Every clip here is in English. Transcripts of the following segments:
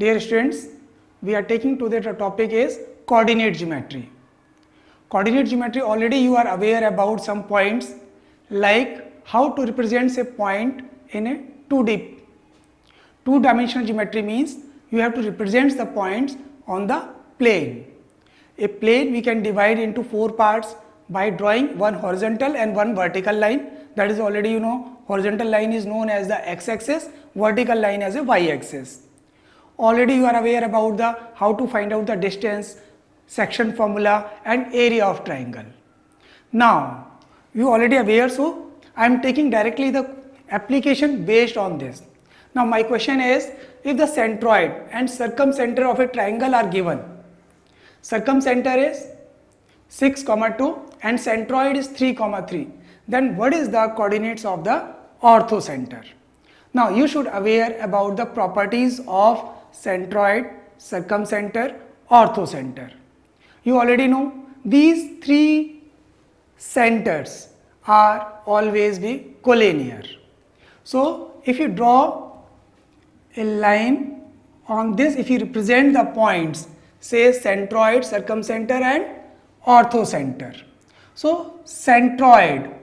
Dear students, we are taking today the topic is coordinate geometry. Coordinate geometry, already you are aware about some points like how to represent a point in a 2D. Two-dimensional geometry means you have to represent the points on the plane. A plane we can divide into 4 parts by drawing one horizontal and one vertical line. That is already you know, horizontal line is known as the x-axis, vertical line as a y-axis. Already you are aware about the how to find out the distance, section formula and area of triangle. Now you already aware, so I am taking directly the application based on this. Now my question is, if the centroid and circumcenter of a triangle are given, circumcenter is 6, 2 and centroid is 3, 3, then what is the coordinates of the orthocenter? Now you should aware about the properties of centroid, circumcenter, orthocenter. You already know these 3 centers are always be collinear. So if you draw a line on this, if you represent the points, say centroid, circumcenter and orthocenter. So centroid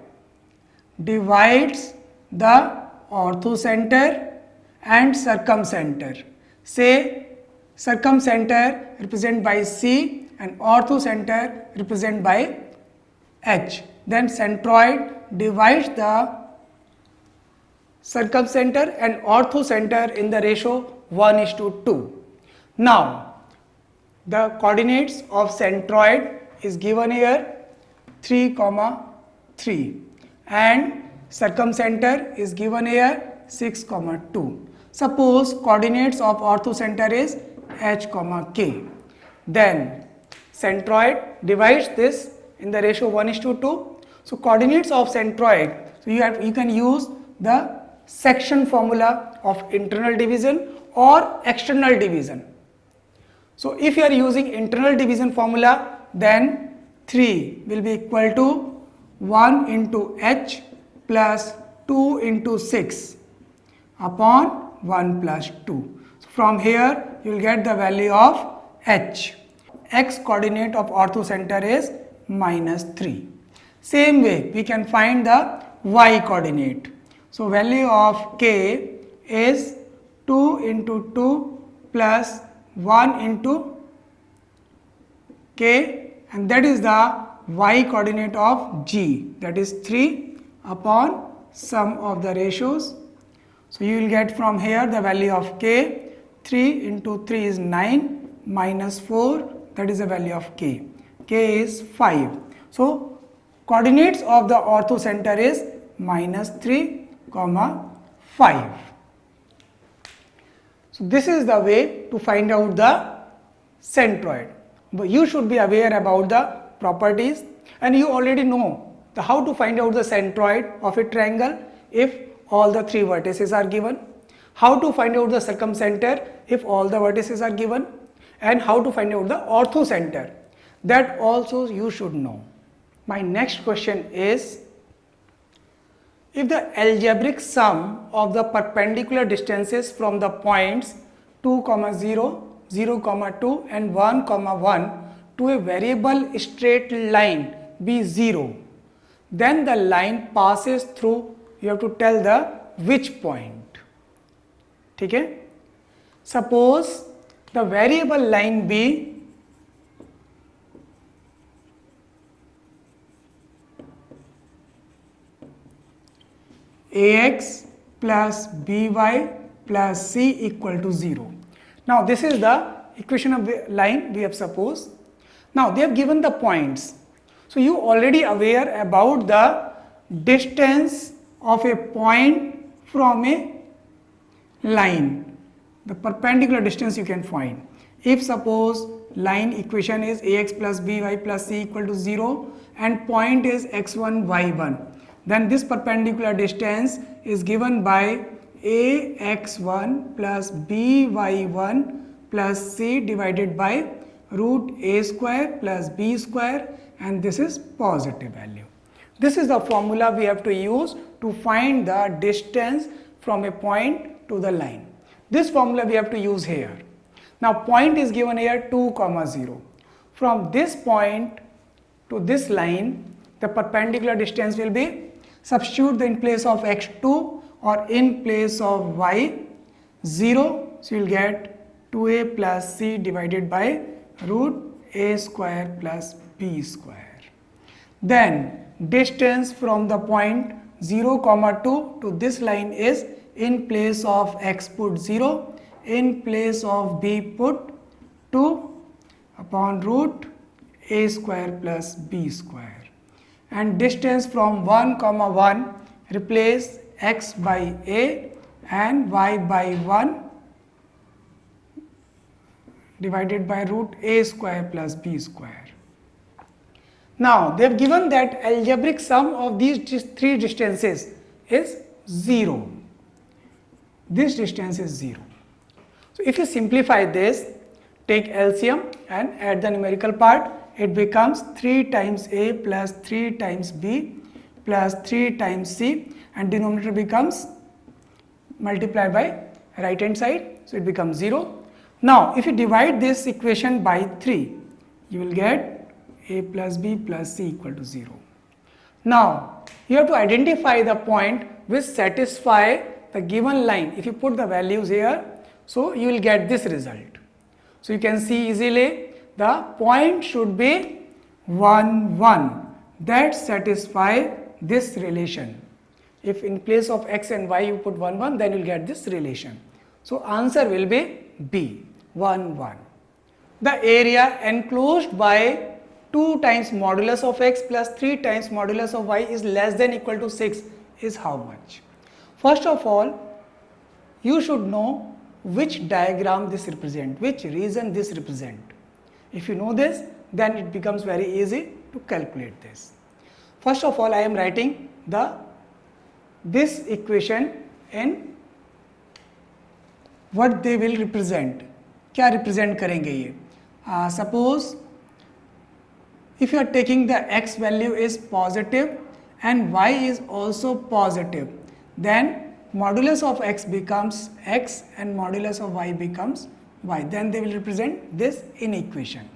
divides the orthocenter and circumcenter. Say circumcenter represented by C and orthocenter represented by H. Then centroid divides the circumcenter and orthocenter in the ratio 1:2. Now the coordinates of centroid is given here 3, 3 and circumcenter is given here 6, 2. Suppose coordinates of orthocenter is h, k. Then centroid divides this in the ratio 1:2. So coordinates of centroid, so you can use the section formula of internal division or external division. So if you are using internal division formula, then 3 will be equal to 1 into h plus 2 into 6 upon 1 plus 2. So from here you will get the value of h. X coordinate of orthocenter is -3. Same way we can find the y coordinate. So value of k is 2 into 2 plus 1 into k, and that is the y coordinate of g, that is 3 upon sum of the ratios. So you will get from here the value of k, 3 into 3 is 9 minus 4, that is the value of k. K is 5. So coordinates of the orthocenter is -3, 5. So this is the way to find out the centroid. But you should be aware about the properties, and you already know the how to find out the centroid of a triangle if all the 3 vertices are given, how to find out the circumcenter if all the vertices are given, and how to find out the orthocenter. That also you should know. My next question is, if the algebraic sum of the perpendicular distances from the points 2, 0, 0, 2 and 1, 1 to a variable straight line be 0, then the line passes through, you have to tell the which point. Okay? Suppose the variable line be ax plus by plus c equal to 0. Now this is the equation of the line we have supposed. Now they have given the points. So you already aware about the distance of a point from a line, the perpendicular distance you can find. If suppose line equation is ax plus by plus c equal to 0 and point is x1, y1, then this perpendicular distance is given by ax1 plus by1 plus c divided by root a square plus b square, and this is positive value. This is the formula we have to use to find the distance from a point to the line. This formula we have to use here. Now point is given here 2, 0. From this point to this line, the perpendicular distance will be, substitute in place of x2 or in place of y 0, so you will get 2a plus c divided by root a square plus b square. Then distance from the point 0, 2 to this line is, in place of x put 0, in place of b put 2 upon root a square plus b square. And distance from 1, 1 replace x by a and y by 1 divided by root a square plus b square. Now they have given that algebraic sum of these three distances is 0. This distance is 0. So if you simplify this, take LCM and add the numerical part, it becomes 3 times a plus 3 times b plus 3 times c, and denominator becomes multiplied by right hand side, so it becomes 0. Now if you divide this equation by 3, you will get a plus b plus c equal to 0. Now you have to identify the point which satisfy the given line. If you put the values here, so you will get this result. So you can see easily the point should be 1, 1, that satisfy this relation. If in place of x and y you put 1, 1, then you will get this relation. So answer will be B, 1, 1. The area enclosed by 2 times modulus of x plus 3 times modulus of y is less than equal to 6 is how much? First of all, you should know which diagram this represent, which region this represent. If you know this, then it becomes very easy to calculate this. First of all, I am writing this equation in what they will represent. क्या represent करेंगे ये? Suppose if you are taking the x value is positive and y is also positive, then modulus of x becomes x and modulus of y becomes y. Then they will represent this inequation.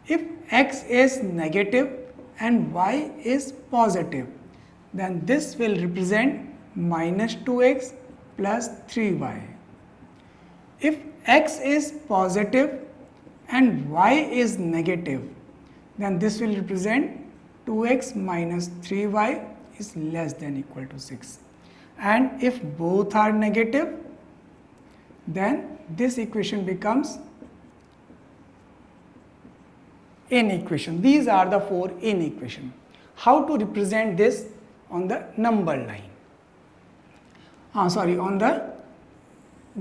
If x is negative and y is positive, then this will represent minus 2x plus 3y. If x is positive and y is negative, then this will represent 2x minus 3y is less than equal to 6. And if both are negative, then this equation becomes inequation. These are the 4 inequations. How to represent this on the number line? On the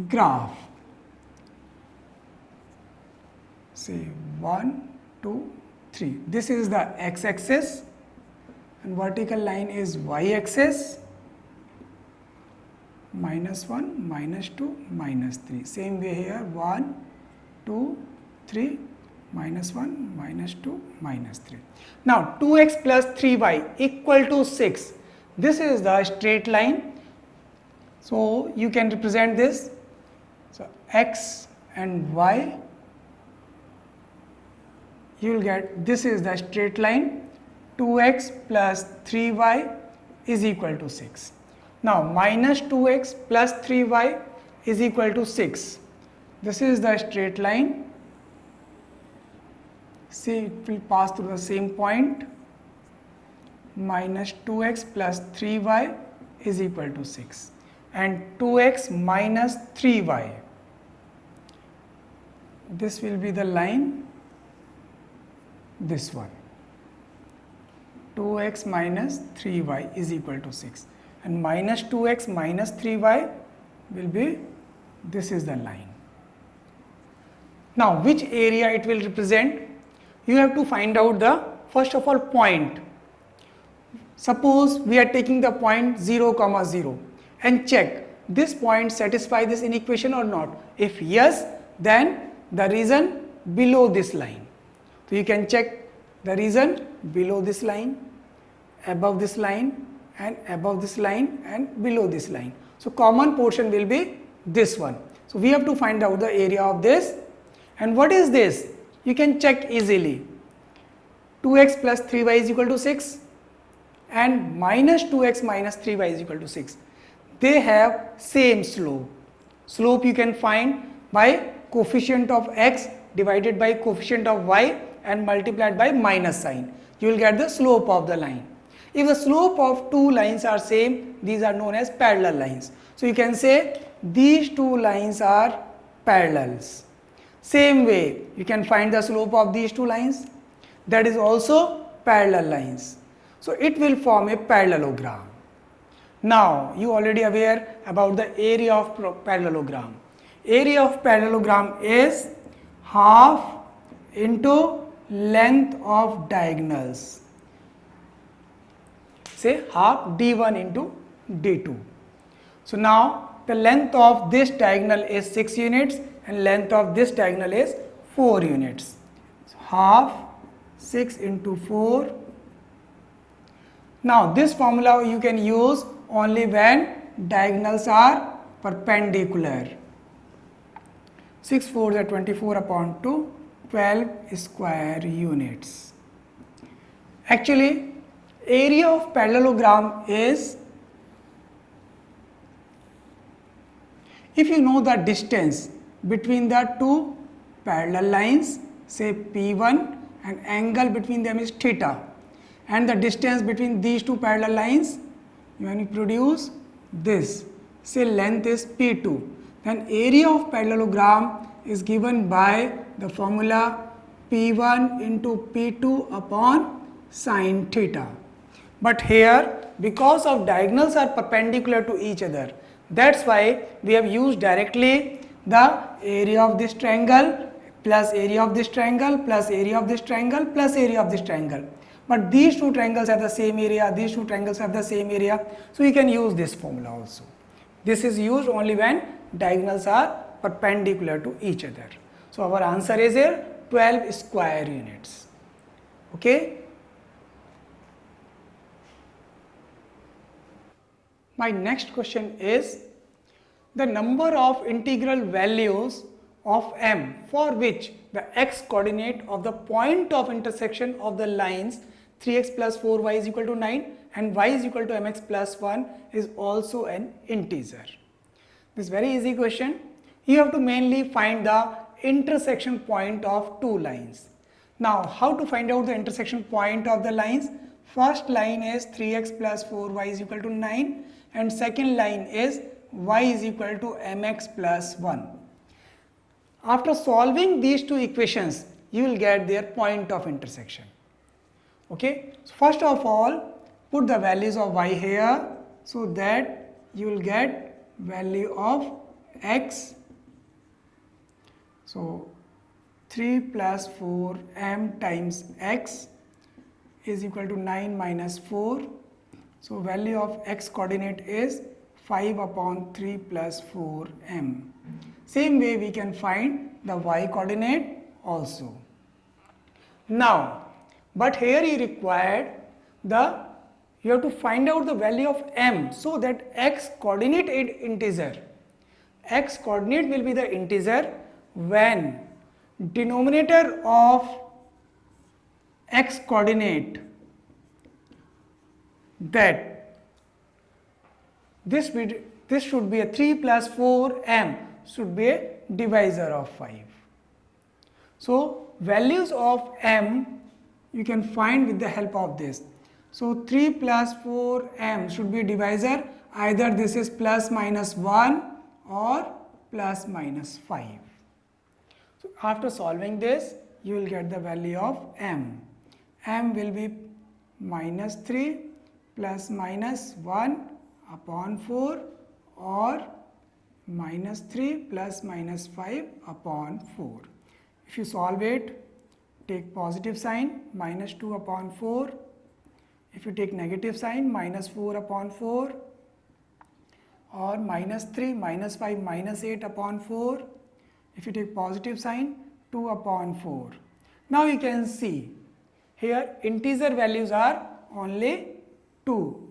graph. Say 1, 2, 3. This is the x-axis and vertical line is y-axis. Minus 1, minus 2, minus 3. Same way here 1, 2, 3, minus 1, minus 2, minus 3. Now 2x plus 3y equal to 6. This is the straight line. So you can represent this. So x and y, you will get this is the straight line. 2x plus 3y is equal to 6. Now minus 2x plus 3y is equal to 6. This is the straight line. See, it will pass through the same point. Minus 2x plus 3y is equal to 6. And 2x minus 3y. This will be the line. This one. 2x minus 3y is equal to 6. And minus 2x minus 3y will be, this is the line. Now which area it will represent? You have to find out the first of all point. Suppose we are taking the point 0, 0 and check this point satisfy this inequation or not. If yes, then the region below this line. So you can check the region below this line, above this line, and above this line and below this line. So common portion will be this one. So we have to find out the area of this. And what is this? You can check easily. 2x plus 3y is equal to 6 and minus 2x minus 3y is equal to 6. They have same slope. Slope you can find by coefficient of x divided by coefficient of y and multiplied by minus sign. You will get the slope of the line. If the slope of two lines are same, these are known as parallel lines. So you can say these two lines are parallels. Same way, you can find the slope of these two lines. That is also parallel lines. So it will form a parallelogram. Now you already aware about the area of parallelogram. Area of parallelogram is half into length of diagonals. Say half d1 into d2. So now the length of this diagonal is 6 units and length of this diagonal is 4 units. So half 6 into 4. Now this formula you can use only when diagonals are perpendicular. 6 4s are 24 upon 2, 12 square units. Actually, area of parallelogram is, if you know the distance between the two parallel lines, say P1, and angle between them is theta, and the distance between these two parallel lines, when you produce this, say length is P2, then area of parallelogram is given by the formula P1 into P2 upon sine theta. But here, because of diagonals are perpendicular to each other, that's why we have used directly the area of this triangle plus area of this triangle plus area of this triangle plus area of this triangle. But these two triangles have the same area, these two triangles have the same area, so you can use this formula also. This is used only when diagonals are perpendicular to each other. So our answer is here 12 square units. Okay. My next question is the number of integral values of m for which the x coordinate of the point of intersection of the lines 3x plus 4y is equal to 9 and y is equal to mx plus 1 is also an integer. This is very easy question. You have to mainly find the intersection point of two lines. Now how to find out the intersection point of the lines? First line is 3x plus 4y is equal to 9 and second line is y is equal to mx plus 1. After solving these two equations, you will get their point of intersection. Okay, so first of all, put the values of y here so that you will get value of x. So 3 plus 4 m times x is equal to 9 minus 4. So value of x coordinate is 5 upon 3 plus 4 m. Same way we can find the y coordinate also. Now, but here you have to find out the value of m so that x coordinate is integer. X coordinate will be the integer when denominator of x coordinate, that this should be a 3 plus 4 m should be a divisor of 5. So values of m you can find with the help of this. So 3 plus 4 m should be divisor, either this is plus minus 1 or plus minus 5. So after solving this, you will get the value of m. M will be minus 3 plus minus 1 upon 4 or minus 3 plus minus 5 upon 4. If you solve it, take positive sign, minus 2 upon 4. If you take negative sign, minus 4 upon 4 or minus 3, minus 5, minus 8 upon 4. If you take positive sign, 2 upon 4. Now you can see here integer values are only 2,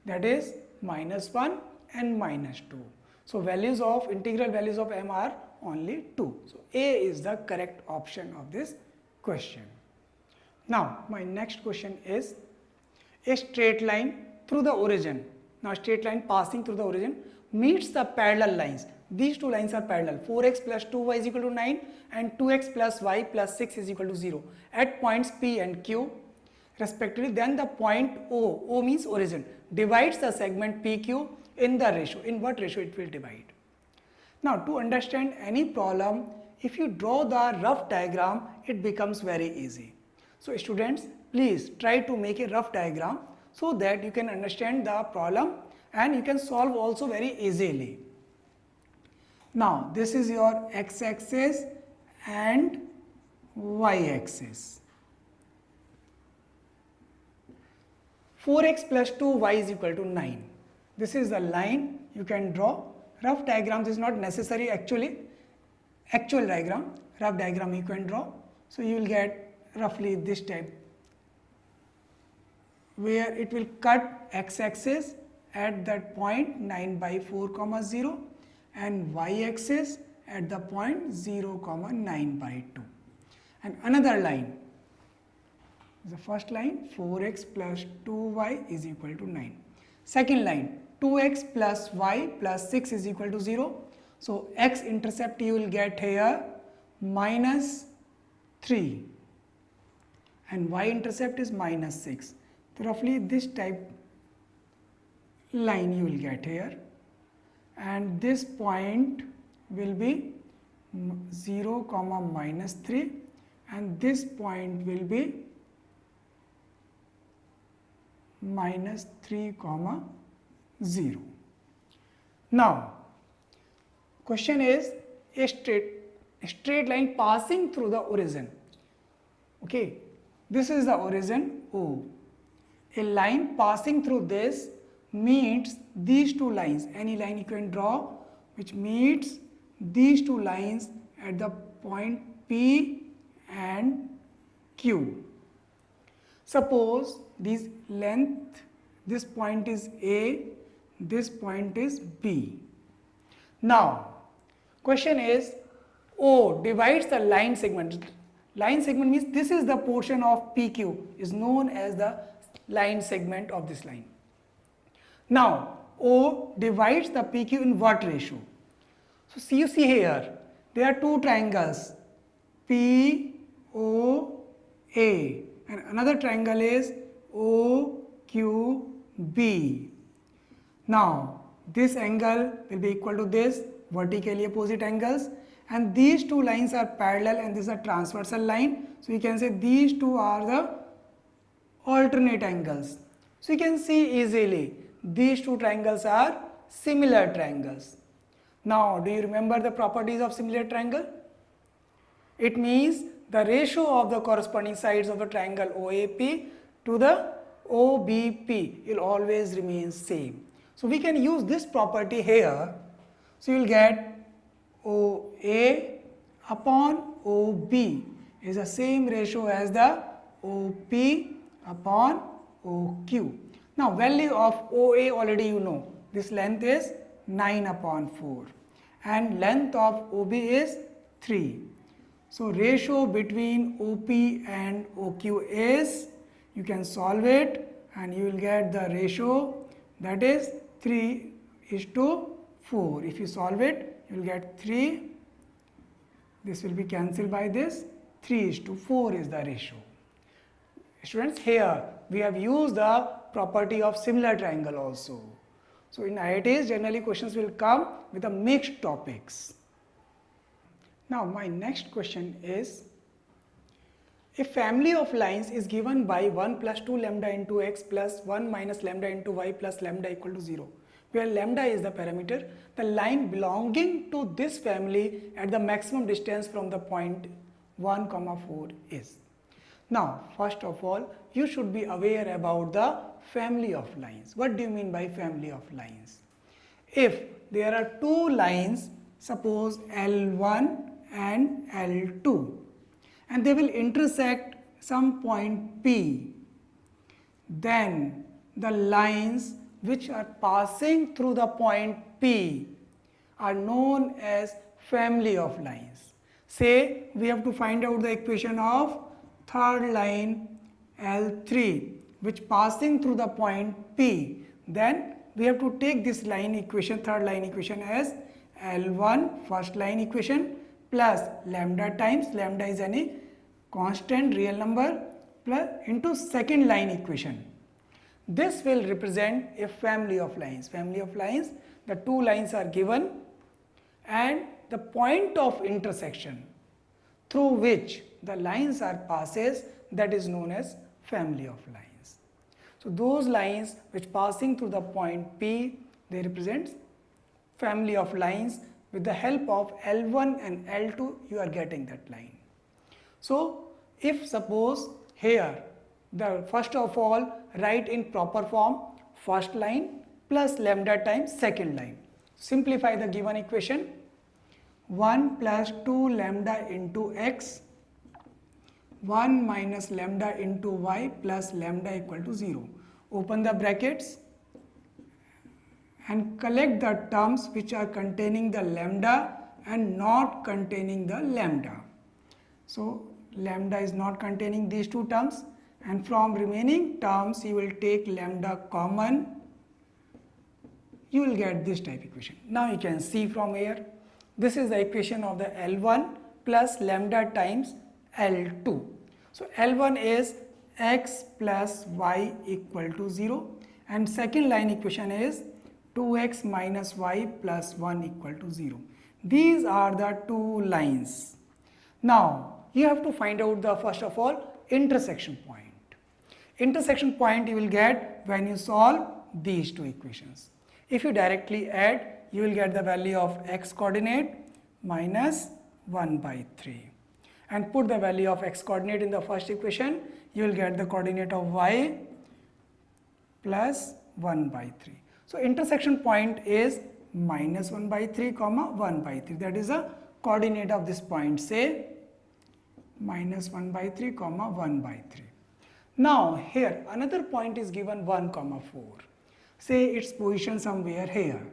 that is minus 1 and minus 2. So values of integral values of m are only 2. So A is the correct option of this question. Now my next question is a straight line through the origin. Now straight line passing through the origin meets the parallel lines. These two lines are parallel. 4x plus 2y is equal to 9 and 2x plus y plus 6 is equal to 0 at points P and Q respectively. Then the point O means origin, divides the segment PQ in the ratio. In what ratio it will divide? Now to understand any problem, if you draw the rough diagram, it becomes very easy. So students, please try to make a rough diagram so that you can understand the problem and you can solve also very easily. Now this is your x-axis and y-axis. 4x plus 2y is equal to 9. This is the line you can draw. Rough diagrams is not necessary actually. Actual diagram, rough diagram you can draw. So you will get roughly this type, where it will cut x-axis at that point 9 by 4 comma 0 and y-axis at the point 0 comma 9 by 2. And another line, the first line 4x plus 2y is equal to 9. Second line 2x plus y plus 6 is equal to 0. So x intercept you will get here minus 3 and y intercept is minus 6. So roughly this type line you will get here, and this point will be 0 comma minus 3 and this point will be minus 3 comma 0. Now question is a straight line passing through the origin. Okay, this is the origin O. A line passing through this meets these two lines. Any line you can draw which meets these two lines at the point P and Q. Suppose this length, this point is A, this point is B. Now question is O divides the line segment. Line segment means this is the portion of PQ is known as the line segment of this line. Now O divides the PQ in what ratio? So you see here there are two triangles POA and another triangle is OQB. Now this angle will be equal to this, vertically opposite angles, and these two lines are parallel and this is a transversal line. So you can say these two are the alternate angles. So you can see easily these two triangles are similar triangles. Now do you remember the properties of similar triangle? It means the ratio of the corresponding sides of the triangle OAP to the OBP will always remain same. So we can use this property here. So you will get OA upon OB is the same ratio as the OP upon OQ. Now value of OA already you know. This length is 9 upon 4 and length of OB is 3. So ratio between OP and OQ is, you can solve it and you will get the ratio, that is 3:4. If you solve it, you will get 3. This will be cancelled by this. 3:4 is the ratio. Students, here we have used the property of similar triangle also. So in IITs generally questions will come with the mixed topics. Now my next question is, a family of lines is given by 1 plus 2 lambda into x plus 1 minus lambda into y plus lambda equal to 0, where lambda is the parameter. The line belonging to this family at the maximum distance from the point 1, 4 is. Now first of all you should be aware about the family of lines. What do you mean by family of lines? If there are two lines, suppose L1 and L2, and they will intersect some point P, then the lines which are passing through the point P are known as family of lines. Say we have to find out the equation of third line L3 which passing through the point P. Then we have to take this line equation, third line equation, as L1 first line equation plus lambda times, lambda is any constant real number, plus into second line equation. This will represent a family of lines. Family of lines, the two lines are given and the point of intersection through which the lines are passes, that is known as family of lines. So those lines which passing through the point P, they represent family of lines. With the help of L1 and L2 you are getting that line. So if suppose here the first of all write in proper form first line plus lambda times second line. Simplify the given equation. 1 plus 2 lambda into x, 1 minus lambda into y plus lambda equal to 0. Open the brackets and collect the terms which are containing the lambda and not containing the lambda. So lambda is not containing these two terms, and from remaining terms you will take lambda common, you will get this type equation. Now you can see from here, this is the equation of the L1 plus lambda times L2. So L1 is x plus y equal to 0 and second line equation is 2x minus y plus 1 equal to 0. These are the two lines. Now you have to find out the first of all intersection point. Intersection point you will get when you solve these two equations. If you directly add, you will get the value of x coordinate minus 1 by 3 and put the value of x coordinate in the first equation, you will get the coordinate of y plus 1 by 3. So intersection point is minus 1 by 3 comma 1 by 3, that is a coordinate of this point, say minus 1 by 3 comma 1 by 3. Now here another point is given 1 comma 4. Say its position somewhere here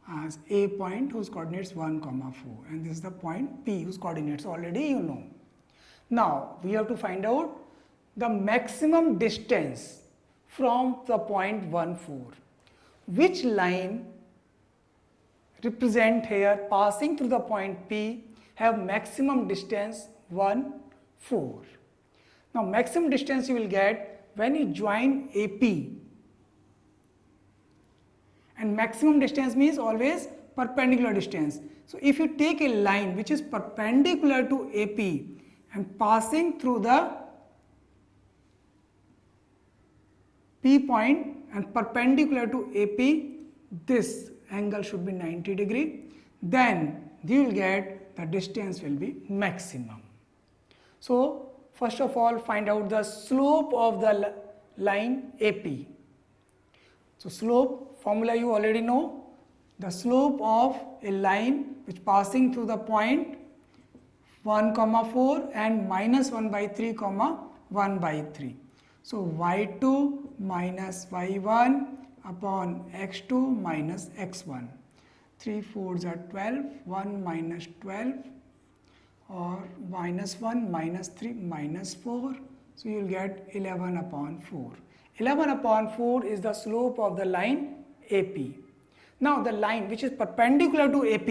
as a point whose coordinates 1 comma 4 and this is the point P whose coordinates already you know. Now we have to find out the maximum distance from the point 1 4. Which line represent here passing through the point P have maximum distance 1 4. Now maximum distance you will get when you join AP, and maximum distance means always perpendicular distance. So if you take a line which is perpendicular to AP and passing through the P point and perpendicular to AP, this angle should be 90 degree, then you will get the distance will be maximum. So first of all find out the slope of the line AP. So slope formula you already know, the slope of a line which passing through the point 1 comma 4 and minus 1 by 3 comma 1 by 3. So y2 minus y1 upon x2 minus x1. 3 4s are 12, 1 minus 12 or minus 1 minus 3 minus 4. So you will get 11 upon 4. 11 upon 4 is the slope of the line AP. Now the line which is perpendicular to AP,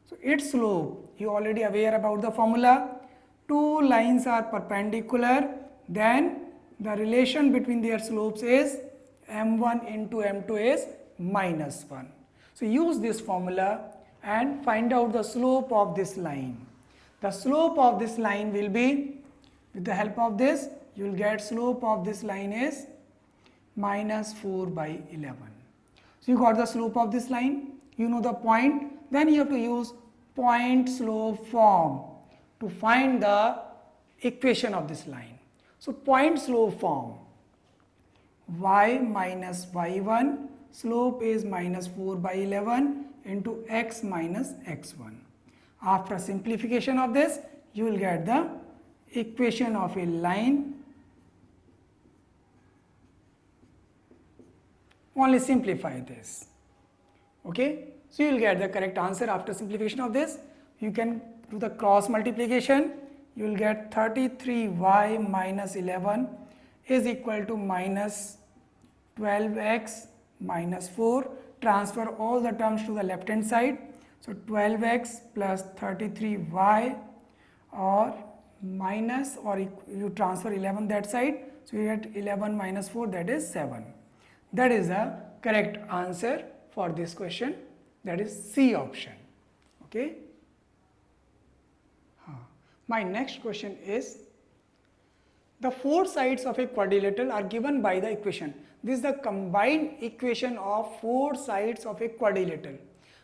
so its slope, you already aware about the formula. Two lines are perpendicular, then the relation between their slopes is m1 into m2 is minus 1. So use this formula and find out the slope of this line. The slope of this line will be, with the help of this, you will get slope of this line is minus 4 by 11. So you got the slope of this line, you know the point, then you have to use point slope form to find the equation of this line. So point slope form, y minus y1, slope is minus 4 by 11 into x minus x1. After simplification of this, you will get the equation of a line. Only simplify this, okay. So you will get the correct answer after simplification of this. You can do the cross multiplication. You will get 33y minus 11 is equal to minus 12x minus 4. Transfer all the terms to the left hand side. So 12x plus 33y or minus, or you transfer 11 that side. So you get 11 minus 4, that is 7. That is the correct answer for this question. That is C option. Okay. My next question is, the four sides of a quadrilateral are given by the equation. This is the combined equation of four sides of a quadrilateral.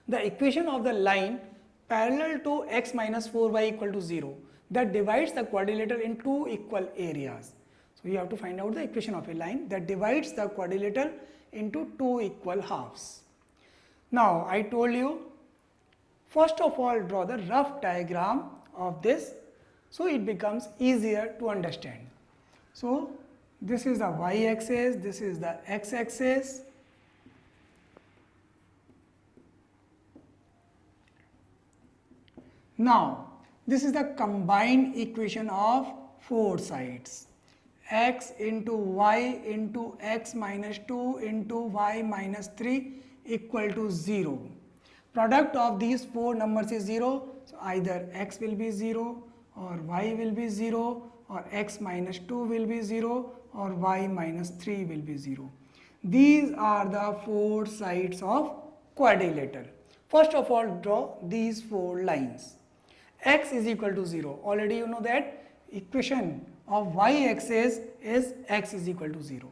The equation of the line parallel to x minus 4y equal to 0 that divides the quadrilateral in two equal areas. So you have to find out the equation of a line that divides the quadrilateral into two equal halves. Now I told you, first of all draw the rough diagram of this so it becomes easier to understand. So this is the y-axis, this is the x-axis. Now this is the combined equation of four sides. X into y into x minus 2 into y minus 3 equal to 0. Product of these four numbers is 0. So either x will be 0 or y will be 0 or x minus 2 will be 0 or y minus 3 will be 0. These are the four sides of quadrilateral. First of all draw these four lines. X is equal to 0. Already you know that equation of y-axis is x is equal to 0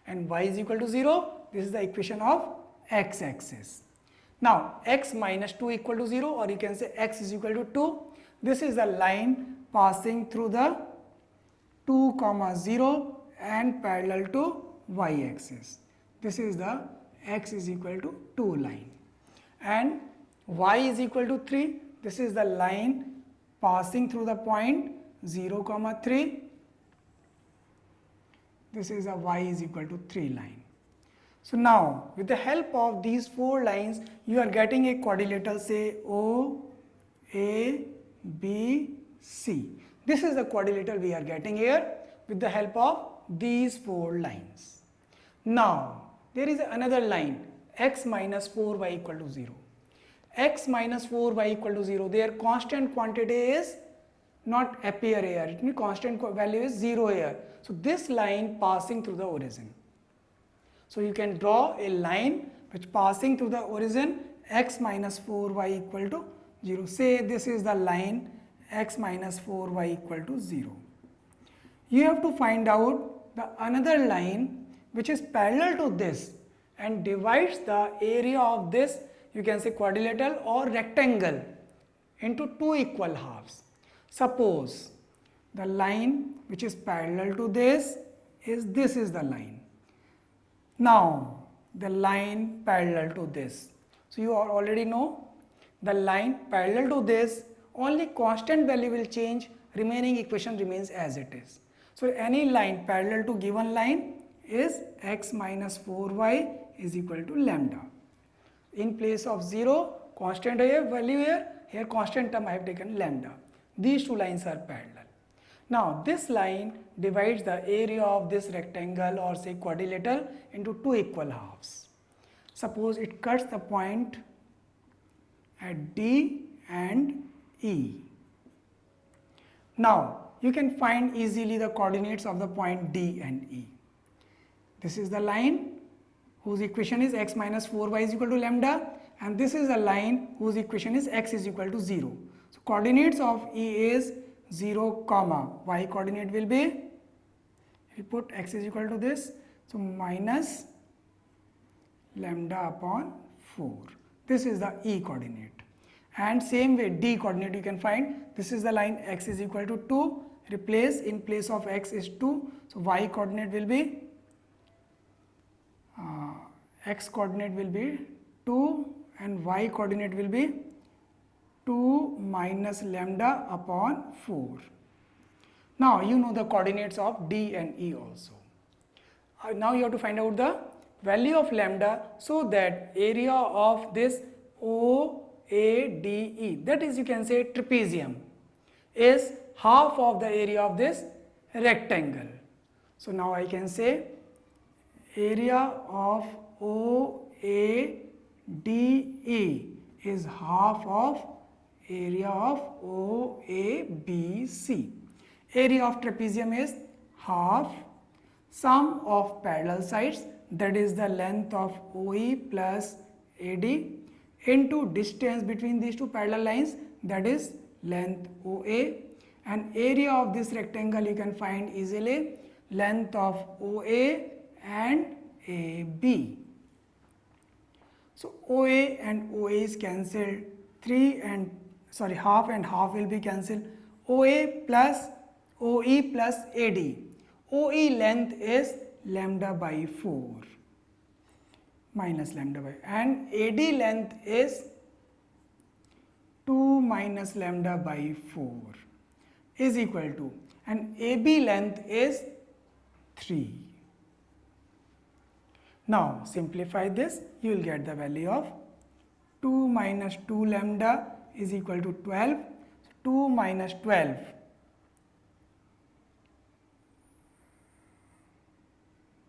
and y is equal to 0. This is the equation of x-axis. Now x minus 2 equal to 0, or you can say x is equal to 2. This is the line passing through the 2, 0 and parallel to y-axis. This is the x is equal to 2 line, and y is equal to 3. This is the line passing through the point 0, 3. This is a y is equal to 3 line. So now with the help of these four lines you are getting a quadrilateral, say O, A, B, C. This is the quadrilateral we are getting here with the help of these four lines. Now there is another line, x minus 4y equal to 0. X minus 4y equal to 0, their constant quantity is not appear here, it means constant value is 0 here. So this line passing through the origin. So you can draw a line which passing through the origin x minus 4y equal to 0. Say this is the line x minus 4y equal to 0. You have to find out the another line which is parallel to this and divides the area of this, you can say quadrilateral or rectangle, into two equal halves. Suppose the line which is parallel to this is the line. Now the line parallel to this. So you already know the line parallel to this, only constant value will change, remaining equation remains as it is. So any line parallel to given line is x minus 4y is equal to lambda. In place of 0 constant value here constant term I have taken lambda. These two lines are parallel. Now this line divides the area of this rectangle or say quadrilateral into two equal halves. Suppose it cuts the point at D and E. Now you can find easily the coordinates of the point D and E. This is the line whose equation is x minus 4y is equal to lambda, and this is the line whose equation is x is equal to 0. So coordinates of E is 0, y coordinate will be, if you put x is equal to this, so minus lambda upon 4. This is the E coordinate. And same way D coordinate you can find, this is the line x is equal to 2, replace in place of x is 2, so y coordinate will be, x coordinate will be 2 and y coordinate will be 2 minus lambda upon 4. Now you know the coordinates of D and E also. Now you have to find out the value of lambda so that area of this OADE, that is you can say trapezium, is half of the area of this rectangle. So now I can say area of OADE is half of area of OABC. Area of trapezium is half sum of parallel sides, that is the length of OE plus AD, into distance between these two parallel lines, that is length OA, and area of this rectangle you can find easily, length of OA and AB. So OA and OA is cancelled, half and half will be cancelled. OA plus OE plus AD. OE length is lambda by 4 minus lambda by, and AD length is 2 minus lambda by 4 is equal to, and AB length is 3. Now simplify this, you will get the value of 2 minus 2 lambda is equal to 12. So 2 minus 12,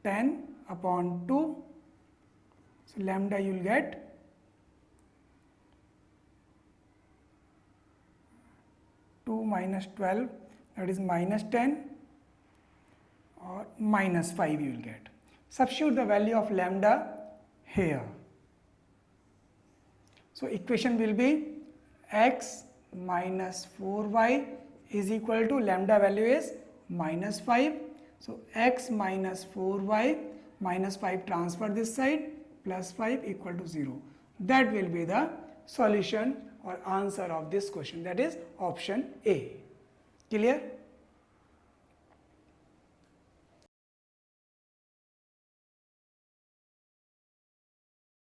10 upon 2. So lambda you will get 2 minus 12, that is minus 10, or minus 5 you will get. Substitute the value of lambda here. So equation will be x minus 4y is equal to, lambda value is minus 5. So x minus 4y minus 5 transfer this side, plus 5 equal to 0. That will be the solution or answer of this question, that is option A. Clear?